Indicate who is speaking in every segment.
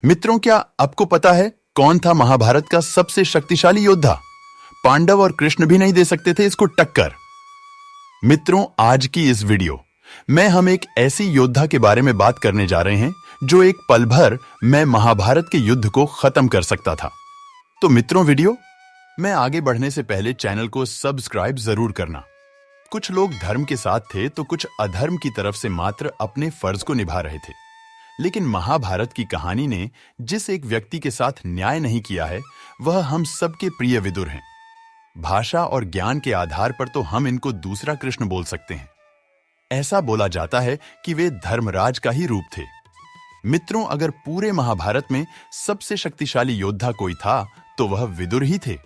Speaker 1: मित्रों, क्या आपको पता है कौन था महाभारत का सबसे शक्तिशाली योद्धा? पांडव और कृष्ण भी नहीं दे सकते थे इसको टक्कर। मित्रों, आज की इस वीडियो में हम एक ऐसी योद्धा के बारे में बात करने जा रहे हैं जो एक पल भर में महाभारत के युद्ध को खत्म कर सकता था। तो मित्रों, वीडियो में आगे बढ़ने से पहले चैनल को सब्सक्राइब जरूर करना। कुछ लोग धर्म के साथ थे तो कुछ अधर्म की तरफ से मात्र अपने फर्ज को निभा रहे थे। लेकिन महाभारत की कहानी ने जिस एक व्यक्ति के साथ न्याय नहीं किया है वह हम सबके प्रिय विदुर हैं। भाषा और ज्ञान के आधार पर तो हम इनको दूसरा कृष्ण बोल सकते हैं। ऐसा बोला जाता है कि वे धर्मराज का ही रूप थे। मित्रों, अगर पूरे महाभारत में सबसे शक्तिशाली योद्धा कोई था तो वह विदुर ही थे।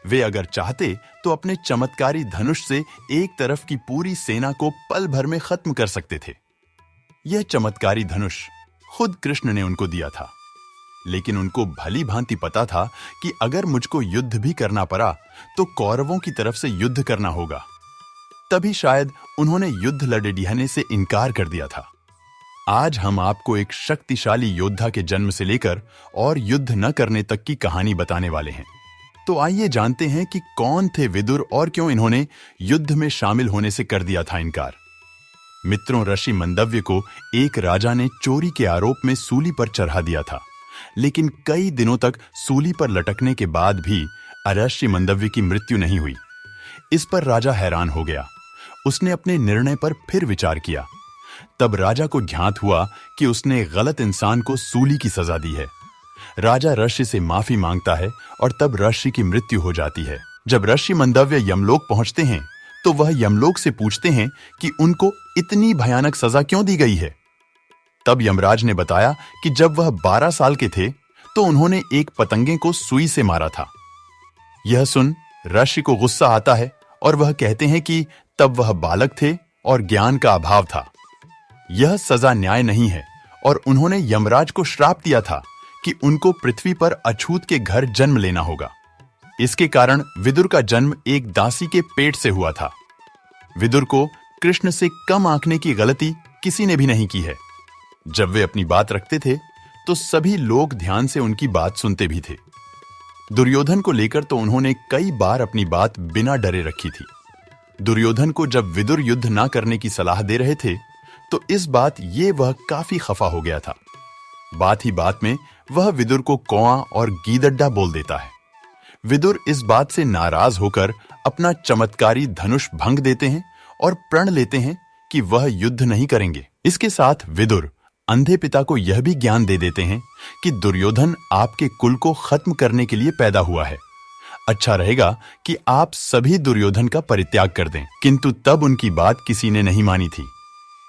Speaker 1: वे अगर चाहते तो अपने चमत्कारी धनुष से एक तरफ की पूरी सेना को पल भर में खत्म कर सकते थे। यह चमत्कारी धनुष खुद कृष्ण ने उनको दिया था, लेकिन उनको भली भांति पता था कि अगर मुझको युद्ध भी करना पड़ा तो कौरवों की तरफ से युद्ध करना होगा। तभी शायद उन्होंने युद्ध लड़ने से इनकार कर दिया था। आज हम आपको एक शक्तिशाली योद्धा के जन्म से लेकर और युद्ध न करने तक की कहानी बताने वाले हैं। तो आइए जानते हैं कि कौन थे विदुर और क्यों इन्होंने युद्ध में शामिल होने से कर दिया था इनकार। मित्रों, ऋषि मंदव्य को एक राजा ने चोरी के आरोप में सूली पर चढ़ा दिया था, लेकिन कई दिनों तक सूली पर लटकने के बाद भी ऋषि मंदव्य की मृत्यु नहीं हुई। इस पर राजा हैरान हो गया। उसने अपने निर्णय पर फिर विचार किया। तब राजा को ज्ञात हुआ कि उसने गलत इंसान को सूली की सजा दी है। राजा ऋषि से माफी मांगता है और तब ऋषि की मृत्यु हो जाती है। जब ऋषि मंदव्य यमलोक पहुंचते हैं तो वह यमलोक से पूछते हैं कि उनको इतनी भयानक सजा क्यों दी गई है। तब यमराज ने बताया कि जब वह 12 साल के थे तो उन्होंने एक पतंगे को सुई से मारा था। यह सुन ऋषि को गुस्सा आता है और वह कहते हैं कि तब वह बालक थे और ज्ञान का अभाव था। यह सजा न्याय नहीं है और उन्होंने यमराज को श्राप दिया था कि उनको पृथ्वी पर अछूत के घर जन्म लेना होगा। इसके कारण विदुर का जन्म एक दासी के पेट से हुआ था। विदुर को कृष्ण से कम आंकने की गलती किसी ने भी नहीं की है। जब वे अपनी बात रखते थे तो सभी लोग ध्यान से उनकी बात सुनते भी थे। दुर्योधन को लेकर तो उन्होंने कई बार अपनी बात बिना डरे रखी थी। दुर्योधन को जब विदुर युद्ध ना करने की सलाह दे रहे थे तो इस बात ये वह काफी खफा हो गया था। बात ही बात में वह विदुर को कौआ और गीदड्डा बोल देता है। विदुर इस बात से नाराज होकर अपना चमत्कारी धनुष भंग देते हैं और प्रण लेते हैं कि वह युद्ध नहीं करेंगे। इसके साथ विदुर अंधे पिता को यह भी ज्ञान दे देते हैं कि दुर्योधन आपके कुल को खत्म करने के लिए पैदा हुआ है। अच्छा रहेगा कि आप सभी दुर्योधन का परित्याग कर दें। किंतु तब उनकी बात किसी ने नहीं मानी थी।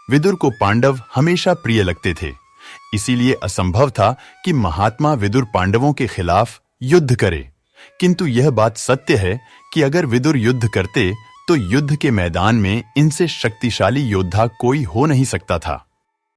Speaker 1: विदुर को पांडव हमेशा प्रिय लगते थे, इसीलिए असंभव था कि महात्मा विदुर पांडवों के खिलाफ युद्ध करे। किंतु यह बात सत्य है कि अगर विदुर युद्ध करते तो युद्ध के मैदान में इनसे शक्तिशाली योद्धा कोई हो नहीं सकता था।